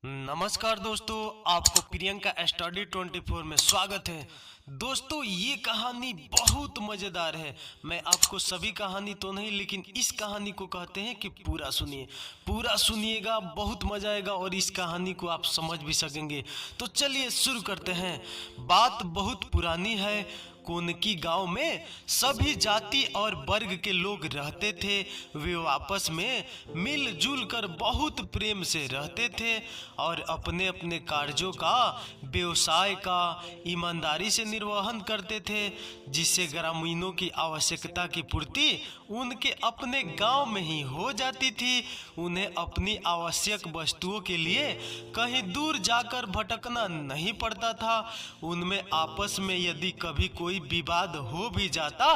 नमस्कार दोस्तों, आपको प्रियंका स्टडी 24 में स्वागत है। दोस्तों, ये कहानी बहुत मज़ेदार है। मैं आपको सभी कहानी तो नहीं, लेकिन इस कहानी को कहते हैं कि पूरा सुनिए। पूरा सुनिएगा, बहुत मज़ा आएगा और इस कहानी को आप समझ भी सकेंगे। तो चलिए शुरू करते हैं। बात बहुत पुरानी है। कोनकी गांव में सभी जाति और वर्ग के लोग रहते थे। वे आपस में मिलजुल कर बहुत प्रेम से रहते थे और अपने अपने कार्यों का, व्यवसाय का ईमानदारी से निर्वहन करते थे, जिससे ग्रामीणों की आवश्यकता की पूर्ति उनके अपने गांव में ही हो जाती थी। उन्हें अपनी आवश्यक वस्तुओं के लिए कहीं दूर जाकर भटकना नहीं पड़ता था। उनमें आपस में यदि कभी कोई विवाद हो भी जाता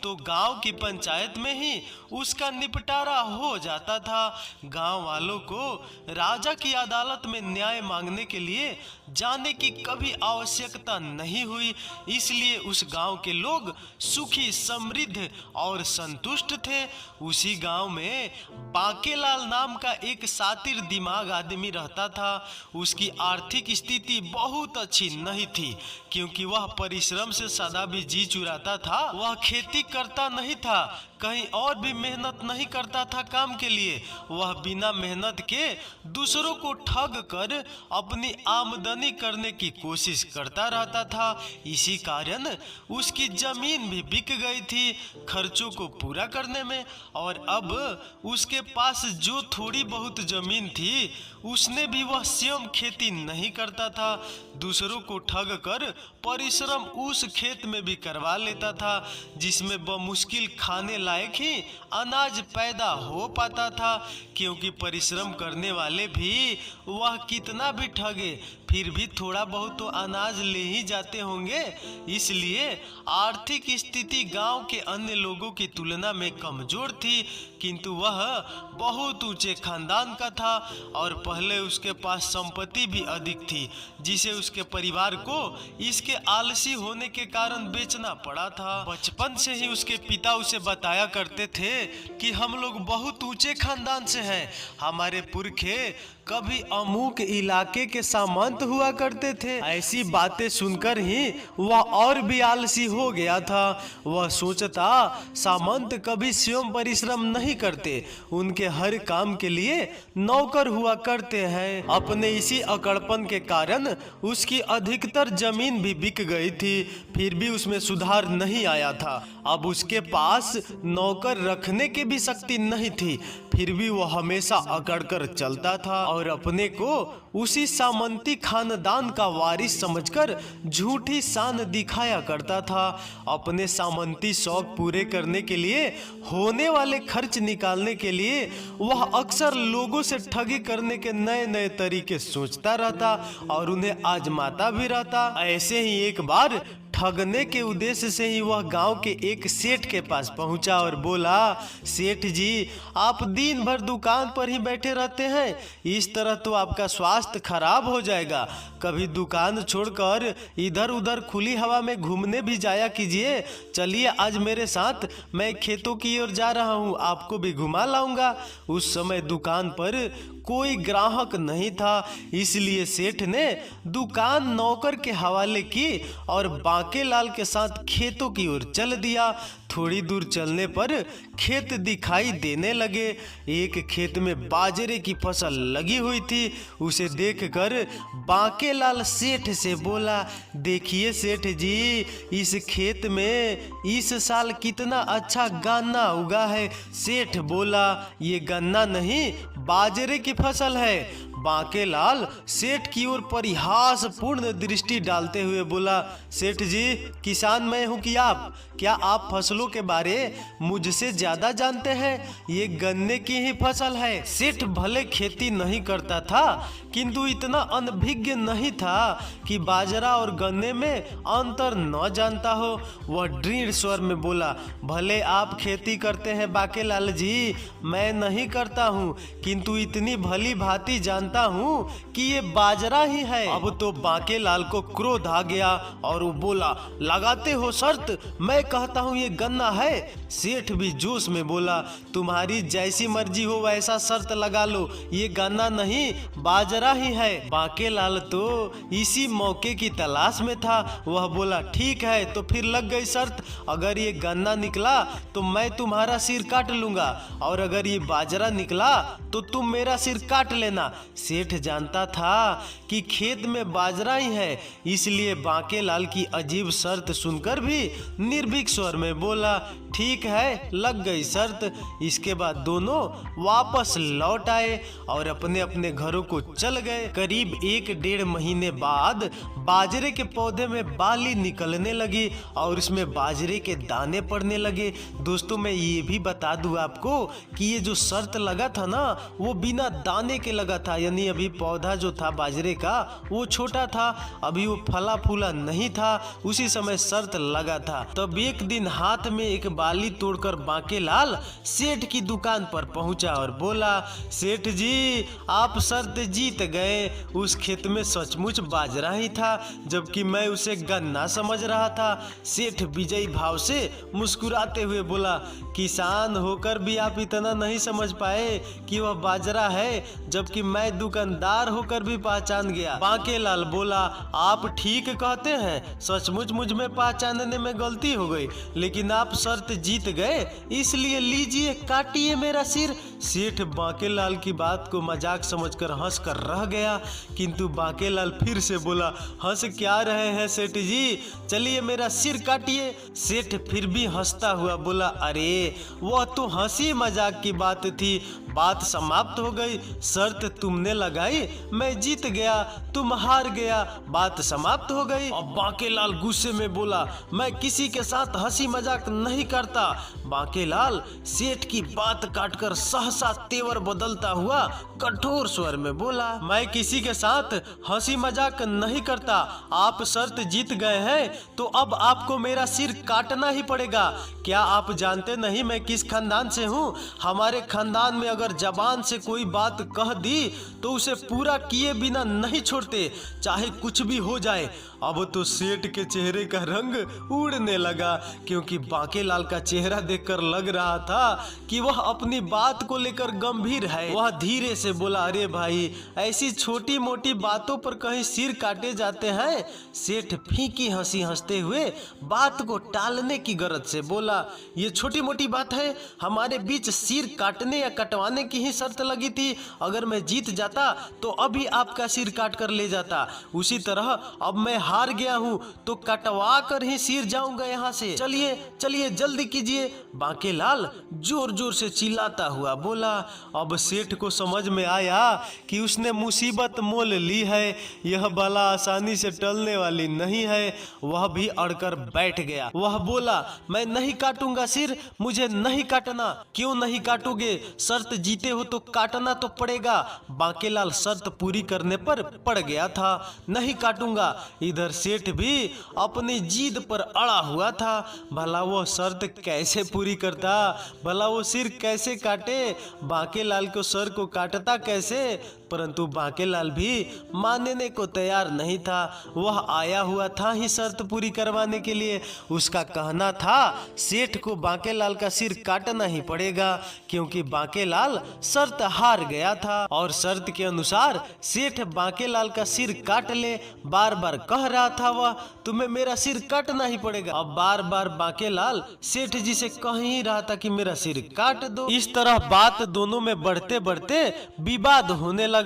तो गांव की पंचायत में ही उसका निपटारा हो जाता था। गांव वालों को राजा की अदालत में न्याय मांगने के लिए जाने की कभी आवश्यकता नहीं हुई। इसलिए उस गांव के लोग सुखी, समृद्ध और संतुष्ट थे। उसी गांव में बांकेलाल नाम का एक शातिर दिमाग आदमी रहता था। उसकी आर्थिक स्थिति बहुत अच्छी नहीं थी, क्योंकि वह परिश्रम से सदा भी जी चुराता था। वह खेती करता नहीं था, कहीं और भी मेहनत नहीं करता था काम के लिए। वह बिना मेहनत के दूसरों को ठग कर अपनी आमदनी करने की कोशिश करता रहता था। इसी कारण उसकी जमीन भी बिक गई थी खर्चों को पूरा करने में। और अब उसके पास जो थोड़ी बहुत जमीन थी, उसने भी वह स्वयं खेती नहीं करता था। दूसरों को ठग कर परिश्रम उस खेत में भी करवा लेता था, जिसमें बमुश्किल खाने लायक ही अनाज पैदा हो पाता था। क्योंकि परिश्रम करने वाले भी वह कितना भी ठगे, फिर भी थोड़ा बहुत तो अनाज ले ही जाते होंगे। इसलिए आर्थिक स्थिति गांव के अन्य लोगों की तुलना में कमजोर थी, किंतु वह बहुत ऊंचे खानदान का था और पहले उसके पास संपत्ति भी अधिक थी, जिसे उसके परिवार को इसके आलसी होने के कारण बेचना पड़ा था। बचपन से ही उसके पिता उसे बताया करते थे कि हम लोग बहुत ऊंचे खानदान से हैं। हमारे पुरखे कभी अमुक इलाके के सामंत हुआ करते थे। ऐसी बातें सुनकर ही वह और भी आलसी हो गया था। वह सोचता, सामंत कभी स्वयं परिश्रम नहीं करते, उनके हर काम के लिए नौकर हुआ करते हैं। अपने इसी अकड़पन के कारण उसकी अधिकतर जमीन भी बिक गई थी, फिर भी उसमें सुधार नहीं आया था। अब उसके पास नौकर रखने की भी शक्ति नहीं थी, फिर भी वह हमेशा अकड़ कर चलता था और अपने को उसी सामंती खानदान का वारिस समझकर झूठी शान दिखाया करता था। अपने सामंती शौक पूरे करने के लिए, होने वाले खर्च निकालने के लिए वह अक्सर लोगों से ठगी करने के नए नए तरीके सोचता रहता और उन्हें आजमाता भी रहता। ऐसे ही एक बार ठगने के उद्देश्य से ही वह गांव के एक सेठ के पास पहुंचा और बोला, सेठ जी, आप दिन भर दुकान पर ही बैठे रहते हैं, इस तरह तो आपका स्वास्थ्य खराब हो जाएगा। कभी दुकान छोड़कर इधर उधर खुली हवा में घूमने भी जाया कीजिए। चलिए आज मेरे साथ, मैं खेतों की ओर जा रहा हूँ, आपको भी घुमा लाऊंगा। उस समय दुकान पर कोई ग्राहक नहीं था, इसलिए सेठ ने दुकान नौकर के हवाले की और बांकेलाल के साथ खेतों की ओर चल दिया। थोड़ी दूर चलने पर खेत दिखाई देने लगे। एक खेत में बाजरे की फसल लगी हुई थी। उसे देखकर बांकेलाल सेठ से बोला, देखिए सेठ जी, इस खेत में इस साल कितना अच्छा गन्ना उगा है। सेठ बोला, ये गन्ना नहीं, बाजरे की फसल है। बांकेलाल सेठ की ओर परिहास पूर्ण दृष्टि डालते हुए बोला, सेठ जी, किसान मैं हूं कि आप? क्या आप फसलों के बारे मुझसे ज्यादा जानते हैं? ये गन्ने की ही फसल है। सेठ भले खेती नहीं करता था, किंतु इतना अनभिज्ञ नहीं था कि बाजरा और गन्ने में अंतर न जानता हो। वह दृढ़ स्वर में बोला, भले आप खेती करते हैं बांकेलाल जी, मैं नहीं करता हूँ, किंतु इतनी भली भांति जानता हूँ कि ये बाजरा ही है। अब तो बांकेलाल को क्रोध आ गया और वो बोला, लगाते हो शर्त, मैं कहता हूँ ये गन्ना है। सेठ भी जोश में बोला, तुम्हारी जैसी मर्जी हो वैसा शर्त लगा लो, ये गन्ना नहीं बाजरा ही है। बांकेलाल तो इसी मौके की तलाश में था। वह बोला, ठीक है तो फिर लग गई शर्त। अगर ये गन्ना निकला तो मैं तुम्हारा सिर काट लूंगा, और अगर ये बाजरा निकला तो तुम मेरा सिर काट लेना। सेठ जानता था कि खेत में बाजरा ही है, इसलिए बांकेलाल की अजीब शर्त सुनकर भी निर्भीक स्वर में बोला, ठीक है लग गई शर्त। इसके बाद दोनों वापस लौट आए और अपने अपने घरों को चल गए। करीब 1-1.5 महीने बाद बाजरे के पौधे में बाली निकलने लगी और इसमें बाजरे के दाने पड़ने लगे। दोस्तों मैं ये भी बता दूं आपको कि ये जो शर्त लगा था ना वो बिना दाने के लगा था, यानी अभी पौधा जो था बाजरे का वो छोटा था, अभी वो फला फूला नहीं था, उसी समय शर्त लगा था। तब एक दिन हाथ में एक बाली तोड़कर बांकेलाल सेठ की दुकान पर पहुंचा और बोला, सेठ जी आप शर्त जीत गए। उस खेत में सचमुच बाजरा ही था, जबकि मैं उसे गन्ना समझ रहा था। सेठ विजयी भाव से मुस्कुराते हुए बोला, किसान होकर भी आप इतना नहीं समझ पाए कि वह बाजरा है, जबकि मैं दुकानदार होकर भी पहचान गया। बांकेलाल बोला, आप ठीक कहते हैं, सचमुच मुझ में पहचानने में गलती हो गई, लेकिन आप शर्त जीत गए, इसलिए लीजिए काटिए मेरा सिर। सेठ बांकेलाल की बात को मजाक समझकर हंसकर रह गया, किंतु बांकेलाल फिर से बोला, हंस क्या रहे हैं सेठ जी, चलिए मेरा सिर काटिए। सेठ फिर भी हंसता हुआ बोला, अरे वह तो हंसी मजाक की बात थी, बात समाप्त हो गई। शर्त तुमने लगाई, मैं जीत गया, तुम हार गया, बात समाप्त हो गई। अब बांकेलाल गुस्से में बोला, मैं किसी के साथ हंसी मजाक नहीं करता। बांकेलाल सेठ की बात काटकर सहसा तेवर बदलता हुआ कठोर स्वर में बोला, मैं किसी के साथ हंसी मजाक नहीं करता। आप शर्त जीत गए हैं तो अब आपको मेरा सिर काटना ही पड़ेगा। क्या आप जानते नहीं मैं किस खानदान से हूँ? हमारे खानदान में अगर जबान से कोई बात कह दी तो उसे पूरा किए बिना नहीं छोड़ते, चाहे कुछ भी हो जाए। अब तो सेठ के चेहरे का रंग उड़ने लगा, क्योंकि बांकेलाल का चेहरा देखकर लग रहा था कि वह अपनी बात को लेकर गंभीर है। वह धीरे से बोला, अरे भाई ऐसी छोटी मोटी बातों पर कहीं सिर काटे जाते हैं? सेठ फीकी हंसी हंसते हुए बात को टालने की गरज से बोला, ये छोटी मोटी बात है? हमारे बीच सिर काटने या कटवाने की ही शर्त लगी थी। अगर मैं जीत जाता तो अभी आपका सिर काट कर ले जाता, उसी तरह अब मैं हार गया हूँ तो कटवा कर ही सिर जाऊंगा यहाँ से। चलिए चलिए जल्दी कीजिए। बांकेलाल जोर जोर से चिल्लाता हुआ बोला। अब सेठ को समझ में आया कि उसने मुसीबत मोल ली है, यह बला आसानी से टलने वाली नहीं है। वह भी अड़कर बैठ गया। वह बोला, मैं नहीं काटूंगा सिर, मुझे नहीं काटना। क्यों नहीं काटोगे? शर्त जीते हो तो काटना तो पड़ेगा। बांकेलाल शर्त पूरी करने पर पड़ गया था, नहीं काटूंगा। इधर सेठ भी अपनी जीद पर अड़ा हुआ था। भला वो शर्त कैसे पूरी करता, भला वो सिर कैसे काटे, बांकेलाल को सर को काटता कैसे? परंतु बांकेलाल भी मानने को तैयार नहीं था। वह आया हुआ था ही शर्त पूरी करवाने के लिए। उसका कहना था सेठ को बांकेलाल का सिर काटना ही पड़ेगा, क्योंकि बांकेलाल शर्त हार गया था और शर्त के अनुसार सेठ बांकेलाल का सिर काट ले। बार बार कह रहा था वह, तुम्हें मेरा सिर काटना ही पड़ेगा। अब बार बार बांकेलाल सेठ जी से कह ही रहा था कि मेरा सिर काट दो। इस तरह बात दोनों में बढ़ते बढ़ते विवाद होने लगा।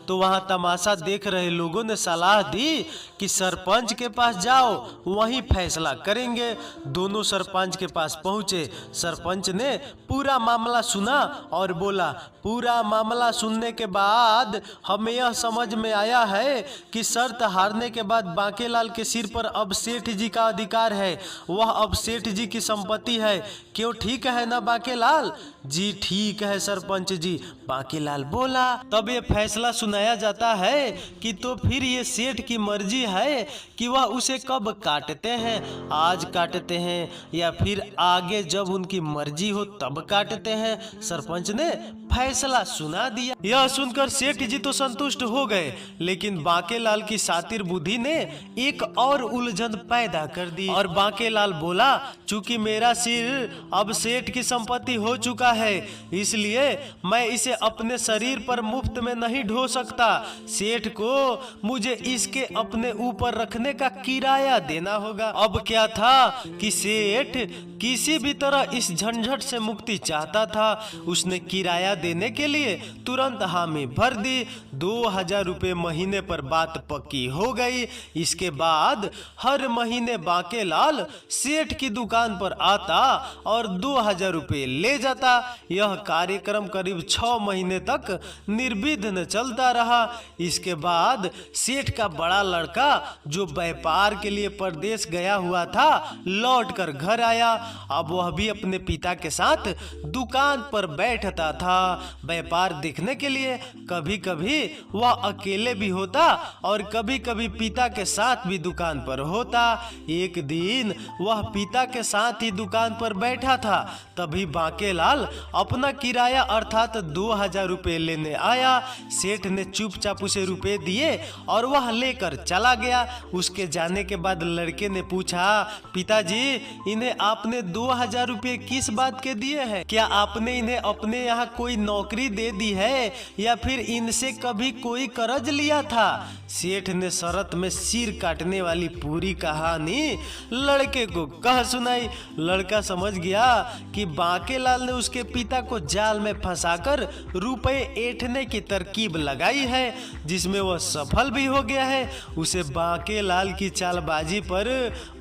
तो वहां तमाशा देख रहे लोगों ने सलाह दी कि सरपंच के पास जाओ, वहीं फैसला करेंगे। दोनों सरपंच के पास पहुंचे। सरपंच ने पूरा मामला सुना और बोला, पूरा मामला सुनने के बाद हमें यह समझ में आया है कि शर्त हारने के बाद बांकेलाल के सिर पर अब सेठ जी का अधिकार है, वह अब सेठ जी की संपत्ति है। क्यों ठीक है ना बांकेलाल? जी ठीक है सरपंच जी, बांकेलाल बोला। तब ये फैसला सुनाया जाता है कि तो फिर ये सेठ की मर्जी है कि वह उसे कब काटते हैं, आज काटते हैं या फिर आगे जब उनकी मर्जी हो तब काटते हैं। सरपंच ने फैसला सुना दिया। यह सुनकर सेठ जी तो संतुष्ट हो गए, लेकिन बांकेलाल की शातिर बुद्धि ने एक और उलझन पैदा कर दी। और बांकेलाल बोला, चूंकि मेरा सिर अब सेठ की संपत्ति हो चुका है, इसलिए मैं इसे अपने शरीर पर मुफ्त में नहीं ढो सकता। सेठ को मुझे इसके अपने ऊपर रखने का किराया देना होगा। अब क्या था कि सेठ किसी भी तरह इस झंझट से मुक्ति चाहता था। उसने किराया देने के लिए तुरंत हामी भर दी। 2000 रुपये महीने पर बात पक्की हो गई। इसके बाद हर महीने बांकेलाल सेठ की दुकान पर आता और 2000 रुपये ले जाता। यह कार्यक्रम करीब 6 महीने तक निर्विघ्न चलता रहा। इसके बाद सेठ का बड़ा लड़का जो व्यापार के लिए परदेश गया हुआ था, लौटकर घर आया। अब वह भी अपने पिता के साथ दुकान पर बैठता था व्यापार देखने के लिए। कभी कभी वह अकेले भी होता और कभी कभी पिता के साथ भी दुकान पर होता। एक दिन वह पिता के साथ ही दुकान पर बैठा था, तभी बांकेलाल अपना किराया अर्थात 2000 रुपये लेने आया। सेठ ने चुपचाप उसे रुपए दिए और वह लेकर चला गया। उसके जाने के बाद लड़के ने पूछा, पिताजी इन्हें आपने 2000 रुपये किस बात के दिए हैं? क्या आपने इन्हें अपने यहाँ कोई नौकरी दे दी है या फिर इनसे कभी कोई कर्ज लिया था? सेठ ने शरत में सिर काटने वाली पूरी कहानी लड़के को कह सुनाई। लड़का समझ गया कि बांकेलाल ने उसके पिता को जाल में फंसाकर रुपए ऐंठने की तरकीब लगाई है, जिसमें वह सफल भी हो गया है। उसे बांकेलाल की चालबाजी पर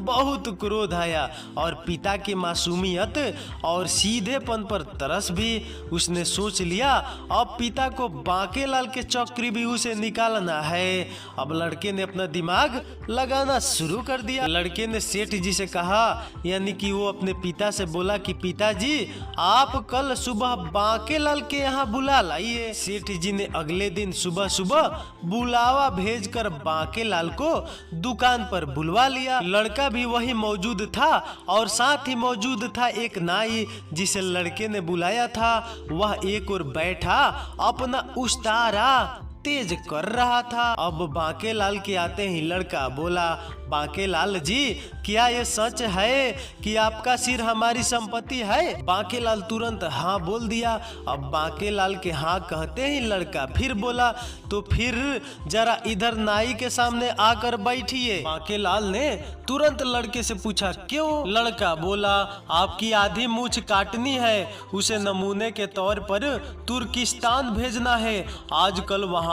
बहुत क्रोध आया और पिता की मासूमियत और सीधेपन पर तरस भी। उसने सोच लिया अब पिता को बांकेलाल के चक्रव्यूह उसे निकालना है। अब लड़के ने अपना दिमाग लगाना शुरू कर दिया। लड़के ने सेठ जी से कहा, यानी कि वो अपने पिता से बोला कि पिताजी आप कल सुबह बांकेलाल के यहाँ बुला लाइए। सेठ जी ने अगले दिन सुबह सुबह बुलावा भेजकर बांकेलाल को दुकान पर बुलवा लिया। लड़का भी वही मौजूद था और साथ ही मौजूद था एक नाई जिसे लड़के ने बुलाया था। वह एक ओर बैठा अपना उस्तारा तेज कर रहा था। अब बांकेलाल के आते ही लड़का बोला, बांकेलाल जी क्या ये सच है कि आपका सिर हमारी संपत्ति है? बांकेलाल तुरंत हाँ बोल दिया। अब बांकेलाल के हाँ कहते ही लड़का फिर बोला, तो फिर जरा इधर नाई के सामने आकर बैठिए। बांकेलाल ने तुरंत लड़के से पूछा, क्यों? लड़का बोला, आपकी आधी मूछ काटनी है, उसे नमूने के तौर पर तुर्किस्तान भेजना है। आजकल वहाँ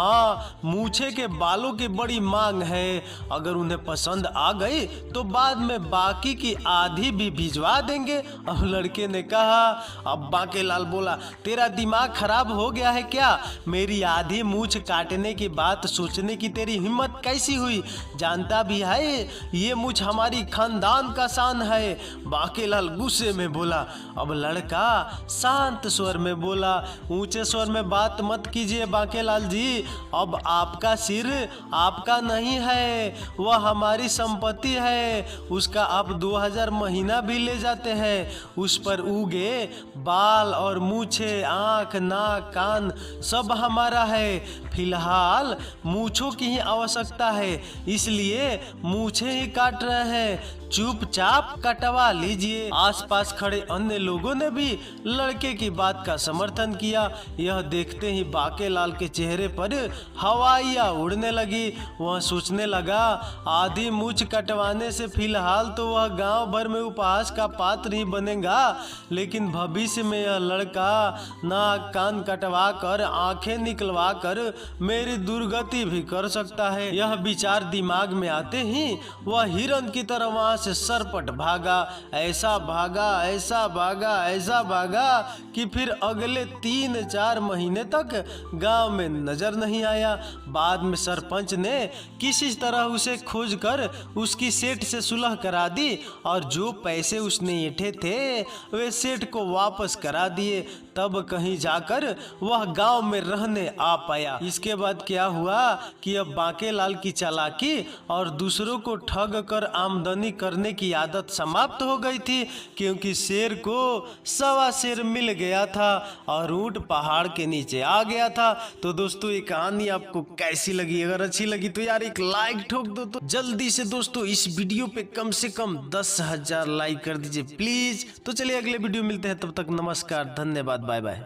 मूछे के बालों की बड़ी मांग है। अगर उन्हें पसंद आ गई तो बाद में बाकी की आधी भी भिजवा देंगे। अब लड़के ने कहा, अब बांकेलाल बोला, तेरा दिमाग खराब हो गया है क्या? मेरी आधी मूछ काटने की बात सोचने की तेरी हिम्मत कैसी हुई? जानता भी है ये मूछ हमारी खानदान का शान है। बांकेलाल गुस्से में बोला। अब लड़का शांत स्वर में बोला, ऊंचे स्वर में बात मत कीजिए बांकेलाल जी, अब आपका सिर आपका नहीं है, वह हमारी संपत्ति है। उसका आप 2000 महीना भी ले जाते हैं। उस पर उगे बाल और मूछे, आंख, नाक, कान सब हमारा है। फिलहाल मूछों की ही आवश्यकता है, इसलिए मूछे ही काट रहे हैं। चुपचाप कटवा लीजिए। आसपास खड़े अन्य लोगों ने भी लड़के की बात का समर्थन किया। यह देखते ही बांकेलाल के चेहरे पर हवाइयाँ उड़ने लगी। वह सोचने लगा, आधी मूछ कटवाने से फिलहाल तो वह गांव भर में उपहास का पात्र ही बनेगा, लेकिन भविष्य में यह लड़का नाक कान कटवा कर, आंखें निकलवा कर मेरी दुर्गति भी कर सकता है। यह विचार दिमाग में आते ही वह हिरन की तरह वहां से सरपट भागा। ऐसा भागा, ऐसा भागा, ऐसा भागा कि फिर अगले 3-4 महीने तक गांव में नजर नहीं नहीं आया। बाद में सरपंच ने किसी तरह उसे खोज कर उसकी सेठ से सुलह करा दी और जो पैसे उसने ऐंठे थे वे सेठ को वापस करा दिए। तब कहीं जाकर वह गांव में रहने आ पाया। इसके बाद क्या हुआ कि अब बांकेलाल की चालाकी और दूसरों को ठग कर आमदनी करने की आदत समाप्त हो गई थी, क्योंकि शेर को सवा शेर मिल गया था और ऊंट पहाड़ के नीचे आ गया था। तो दोस्तों ये कहानी आपको कैसी लगी? अगर अच्छी लगी तो यार एक लाइक ठोक दो। तो जल्दी से दोस्तों इस वीडियो पे कम से कम 10,000 लाइक कर दीजिए प्लीज। तो चलिए अगले वीडियो मिलते हैं, तब तक नमस्कार, धन्यवाद, बाय बाय।